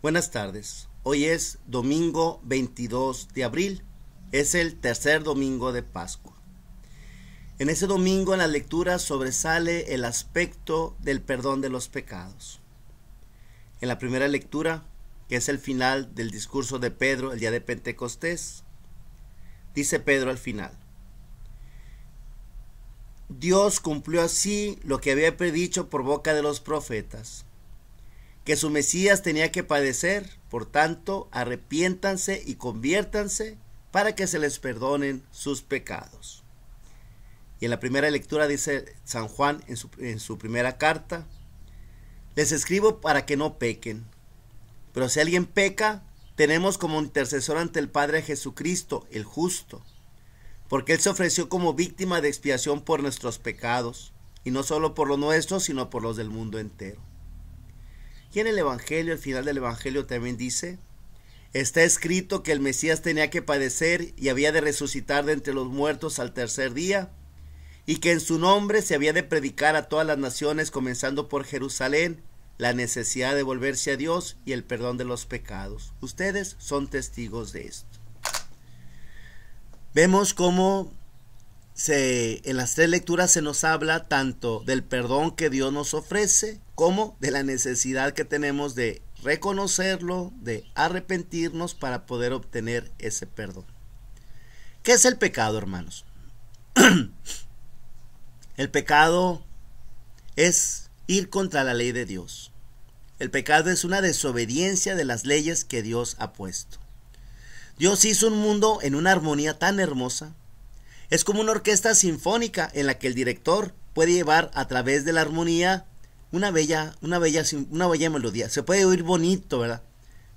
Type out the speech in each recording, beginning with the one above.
Buenas tardes. Hoy es domingo 22 de abril. Es el tercer domingo de Pascua. En ese domingo en la lectura sobresale el aspecto del perdón de los pecados. En la primera lectura, que es el final del discurso de Pedro el día de Pentecostés, dice Pedro al final: Dios cumplió así lo que había predicho por boca de los profetas, que su Mesías tenía que padecer. Por tanto, arrepiéntanse y conviértanse para que se les perdonen sus pecados. Y en la primera lectura dice San Juan en su primera carta: les escribo para que no pequen, pero si alguien peca, tenemos como intercesor ante el Padre a Jesucristo, el justo, porque Él se ofreció como víctima de expiación por nuestros pecados, y no solo por los nuestros, sino por los del mundo entero. Y en el Evangelio, al final del Evangelio también dice: está escrito que el Mesías tenía que padecer y había de resucitar de entre los muertos al tercer día, y que en su nombre se había de predicar a todas las naciones, comenzando por Jerusalén, la necesidad de volverse a Dios y el perdón de los pecados. Ustedes son testigos de esto. Vemos cómo en las tres lecturas se nos habla tanto del perdón que Dios nos ofrece, como de la necesidad que tenemos de reconocerlo, de arrepentirnos para poder obtener ese perdón. ¿Qué es el pecado, hermanos? El pecado es ir contra la ley de Dios. El pecado es una desobediencia de las leyes que Dios ha puesto. Dios hizo un mundo en una armonía tan hermosa. Es como una orquesta sinfónica en la que el director puede llevar a través de la armonía una bella melodía. Se puede oír bonito, ¿verdad?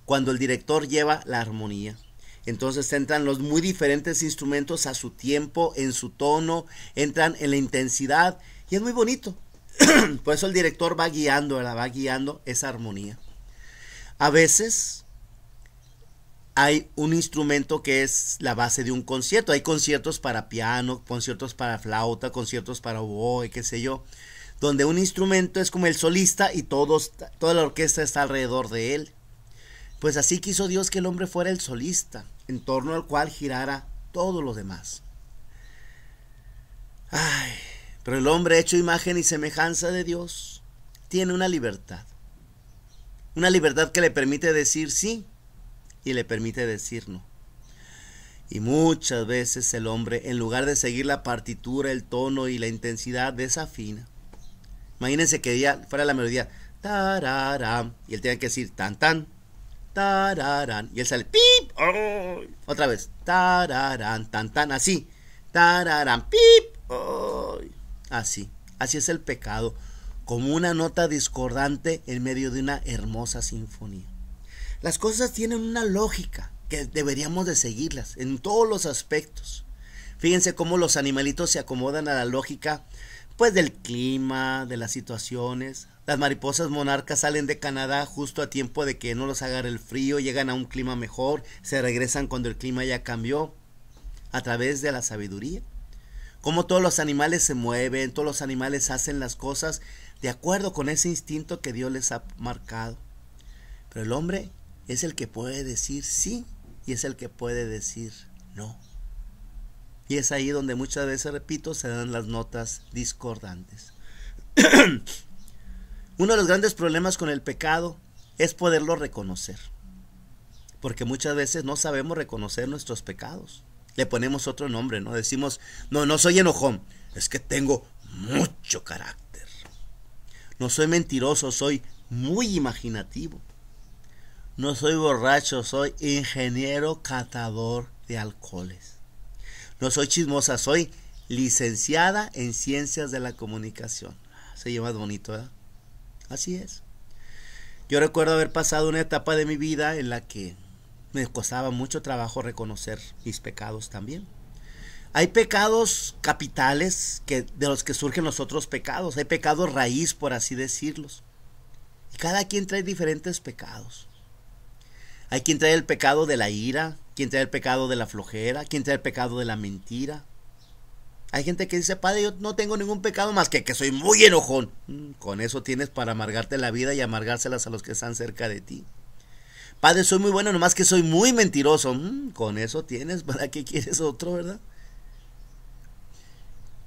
Cuando el director lleva la armonía. Entonces entran los muy diferentes instrumentos a su tiempo, en su tono, entran en la intensidad y es muy bonito. Por eso el director va guiando, ¿verdad? Va guiando esa armonía. A veces hay un instrumento que es la base de un concierto. Hay conciertos para piano, conciertos para flauta, conciertos para oboe, qué sé yo, donde un instrumento es como el solista y toda la orquesta está alrededor de él. Pues así quiso Dios que el hombre fuera el solista, en torno al cual girara todo lo demás. Pero el hombre, hecho imagen y semejanza de Dios, tiene una libertad que le permite decir sí y le permite decir no. Y muchas veces el hombre, en lugar de seguir la partitura, el tono y la intensidad, desafina. Imagínense que ya fuera la melodía tararán, y él tenga que decir tan tan, tararán, y él sale pip, oh, otra vez tararán, tan tan, así, tararán, pip, oh, así es el pecado, como una nota discordante en medio de una hermosa sinfonía. Las cosas tienen una lógica que deberíamos de seguirlas en todos los aspectos. Fíjense cómo los animalitos se acomodan a la lógica, pues, del clima, de las situaciones. Las mariposas monarcas salen de Canadá justo a tiempo de que no los agarre el frío, llegan a un clima mejor, se regresan cuando el clima ya cambió, a través de la sabiduría. Cómo todos los animales se mueven, todos los animales hacen las cosas de acuerdo con ese instinto que Dios les ha marcado. Pero el hombre es el que puede decir sí y es el que puede decir no. Y es ahí donde muchas veces, repito, se dan las notas discordantes. Uno de los grandes problemas con el pecado es poderlo reconocer. Porque muchas veces no sabemos reconocer nuestros pecados. Le ponemos otro nombre, ¿no? Decimos, no soy enojón, es que tengo mucho carácter. No soy mentiroso, soy muy imaginativo. No soy borracho, soy ingeniero catador de alcoholes. No soy chismosa, soy licenciada en ciencias de la comunicación. Se oye más bonito, ¿verdad? Así es. Yo recuerdo haber pasado una etapa de mi vida en la que me costaba mucho trabajo reconocer mis pecados también. Hay pecados capitales de los que surgen los otros pecados. Hay pecados raíz, por así decirlos. Y cada quien trae diferentes pecados. Hay quien trae el pecado de la ira, quien trae el pecado de la flojera, quien trae el pecado de la mentira. Hay gente que dice, padre, yo no tengo ningún pecado más que soy muy enojón. Con eso tienes para amargarte la vida y amargárselas a los que están cerca de ti. Padre, soy muy bueno, nomás que soy muy mentiroso. Con eso tienes, ¿para qué quieres otro, verdad?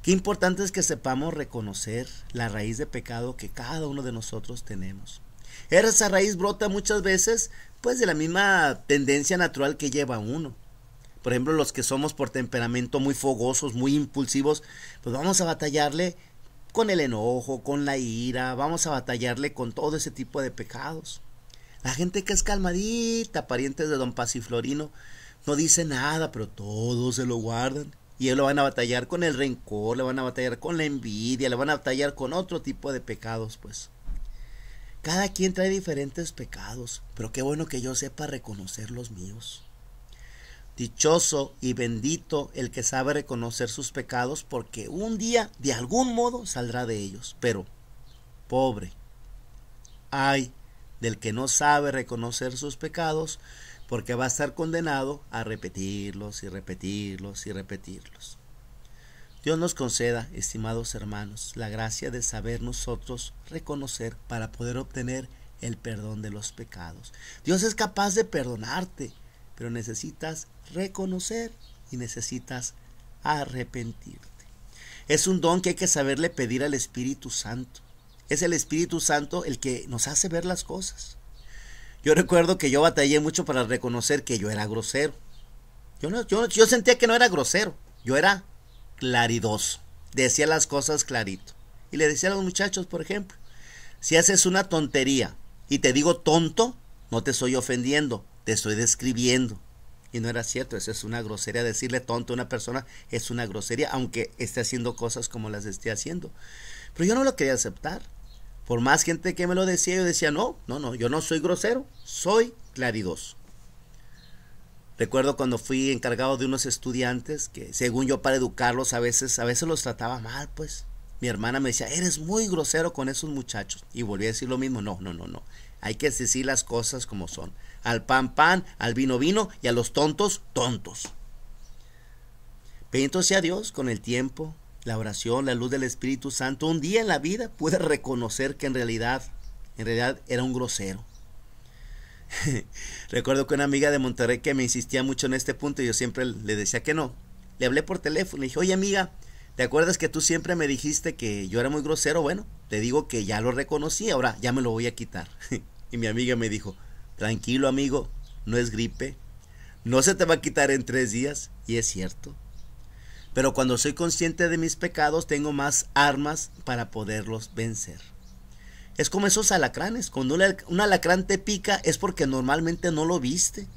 Qué importante es que sepamos reconocer la raíz de pecado que cada uno de nosotros tenemos. Esa raíz brota muchas veces pues de la misma tendencia natural que lleva uno. Por ejemplo, los que somos por temperamento muy fogosos, muy impulsivos, pues vamos a batallarle con el enojo, con la ira, vamos a batallarle con todo ese tipo de pecados. La gente que es calmadita, parientes de don Pasiflorino, no dice nada, pero todos se lo guardan. Y ellos lo van a batallar con el rencor, le van a batallar con la envidia, le van a batallar con otro tipo de pecados, pues. Cada quien trae diferentes pecados, pero qué bueno que yo sepa reconocer los míos. Dichoso y bendito el que sabe reconocer sus pecados, porque un día, de algún modo, saldrá de ellos. Pero, pobre, ay del que no sabe reconocer sus pecados, porque va a estar condenado a repetirlos y repetirlos y repetirlos. Dios nos conceda, estimados hermanos, la gracia de saber nosotros reconocer para poder obtener el perdón de los pecados. Dios es capaz de perdonarte, pero necesitas reconocer y necesitas arrepentirte. Es un don que hay que saberle pedir al Espíritu Santo. Es el Espíritu Santo el que nos hace ver las cosas. Yo recuerdo que yo batallé mucho para reconocer que yo era grosero. Yo sentía que no era grosero, yo era claridoso. Decía las cosas clarito. Y le decía a los muchachos, por ejemplo, si haces una tontería y te digo tonto, no te estoy ofendiendo, te estoy describiendo. Y no era cierto, eso es una grosería. Decirle tonto a una persona es una grosería, aunque esté haciendo cosas como las esté haciendo. Pero yo no lo quería aceptar. Por más gente que me lo decía, yo decía, no, yo no soy grosero, soy claridoso. Recuerdo cuando fui encargado de unos estudiantes que, según yo, para educarlos, a veces los trataba mal, pues. Mi hermana me decía, eres muy grosero con esos muchachos. Y volví a decir lo mismo, no. Hay que decir las cosas como son. Al pan, pan, al vino, vino, y a los tontos, tontos. Bendito sea Dios, con el tiempo, la oración, la luz del Espíritu Santo, un día en la vida pude reconocer que en realidad era un grosero. Recuerdo que una amiga de Monterrey que me insistía mucho en este punto y yo siempre le decía que no. Le hablé por teléfono, le dije, oye amiga, ¿te acuerdas que tú siempre me dijiste que yo era muy grosero? Bueno, te digo que ya lo reconocí, ahora ya me lo voy a quitar. Y mi amiga me dijo, tranquilo amigo, no es gripe, no se te va a quitar en 3 días. Y es cierto. Pero cuando soy consciente de mis pecados, tengo más armas para poderlos vencer. Es como esos alacranes. Cuando un alacrán te pica es porque normalmente no lo viste.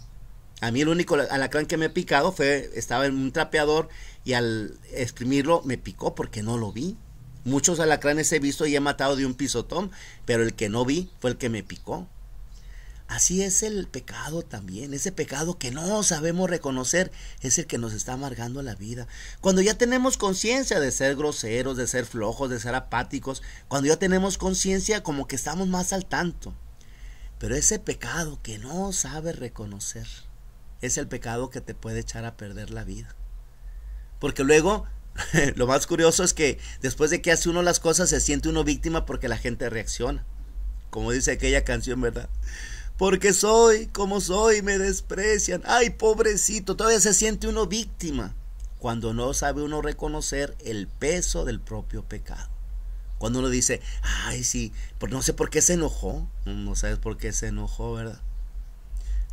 A mí el único alacrán que me ha picado estaba en un trapeador y al exprimirlo me picó porque no lo vi. Muchos alacranes he visto y he matado de un pisotón, pero el que no vi fue el que me picó. Así es el pecado también. Ese pecado que no sabemos reconocer es el que nos está amargando la vida. Cuando ya tenemos conciencia de ser groseros, de ser flojos, de ser apáticos, cuando ya tenemos conciencia, como que estamos más al tanto. Pero ese pecado que no sabes reconocer es el pecado que te puede echar a perder la vida. Porque luego, lo más curioso es que después de que hace uno las cosas, se siente uno víctima porque la gente reacciona. Como dice aquella canción, ¿verdad? Porque soy como soy, me desprecian. Ay, pobrecito, todavía se siente uno víctima. Cuando no sabe uno reconocer el peso del propio pecado. Cuando uno dice, ay, sí, no sé por qué se enojó. No sabes por qué se enojó, ¿verdad?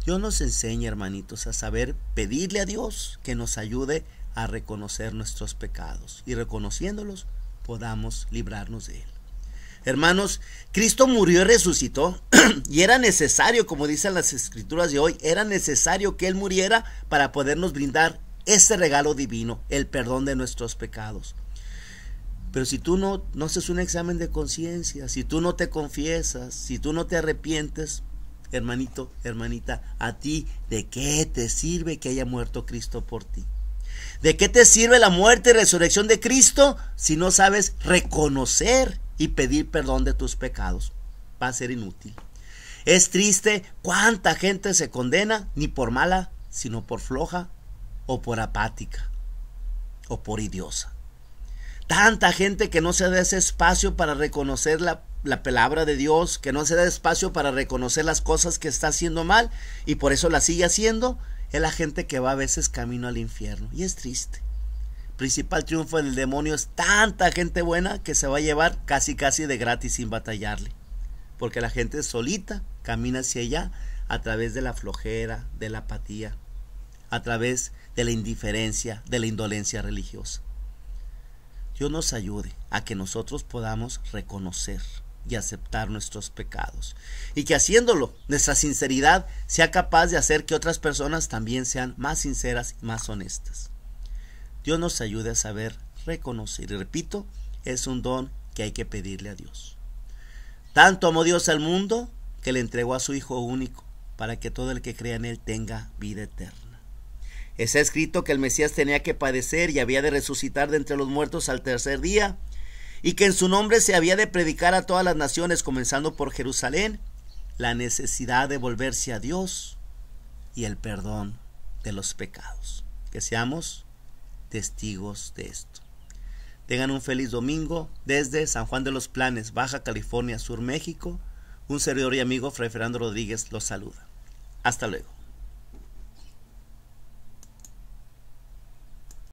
Dios nos enseña, hermanitos, a saber pedirle a Dios que nos ayude a reconocer nuestros pecados. Y reconociéndolos, podamos librarnos de él. Hermanos, Cristo murió y resucitó y era necesario, como dicen las escrituras de hoy, era necesario que Él muriera para podernos brindar ese regalo divino, el perdón de nuestros pecados. Pero si tú no haces un examen de conciencia, si tú no te confiesas, si tú no te arrepientes, hermanito, hermanita, a ti, ¿de qué te sirve que haya muerto Cristo por ti? ¿De qué te sirve la muerte y resurrección de Cristo si no sabes reconocer y pedir perdón de tus pecados? Va a ser inútil. Es triste cuánta gente se condena, ni por mala, sino por floja, o por apática, o por idiosa. Tanta gente que no se da ese espacio para reconocer la palabra de Dios, que no se da espacio para reconocer las cosas que está haciendo mal y por eso las sigue haciendo, es la gente que va a veces camino al infierno. Y es triste. El principal triunfo del demonio es tanta gente buena que se va a llevar casi de gratis sin batallarle. Porque la gente solita camina hacia allá a través de la flojera, de la apatía, a través de la indiferencia, de la indolencia religiosa. Dios nos ayude a que nosotros podamos reconocer y aceptar nuestros pecados, y que haciéndolo, nuestra sinceridad sea capaz de hacer que otras personas también sean más sinceras y más honestas. Dios nos ayude a saber reconocer, y repito, es un don que hay que pedirle a Dios. Tanto amó Dios al mundo que le entregó a su Hijo único, para que todo el que crea en Él tenga vida eterna. Está escrito que el Mesías tenía que padecer y había de resucitar de entre los muertos al tercer día, y que en su nombre se había de predicar a todas las naciones, comenzando por Jerusalén, la necesidad de volverse a Dios y el perdón de los pecados. Que seamos testigos de esto. Tengan un feliz domingo desde San Juan de los Planes, Baja California Sur, México. Un servidor y amigo, Fray Fernando Rodríguez, los saluda. Hasta luego.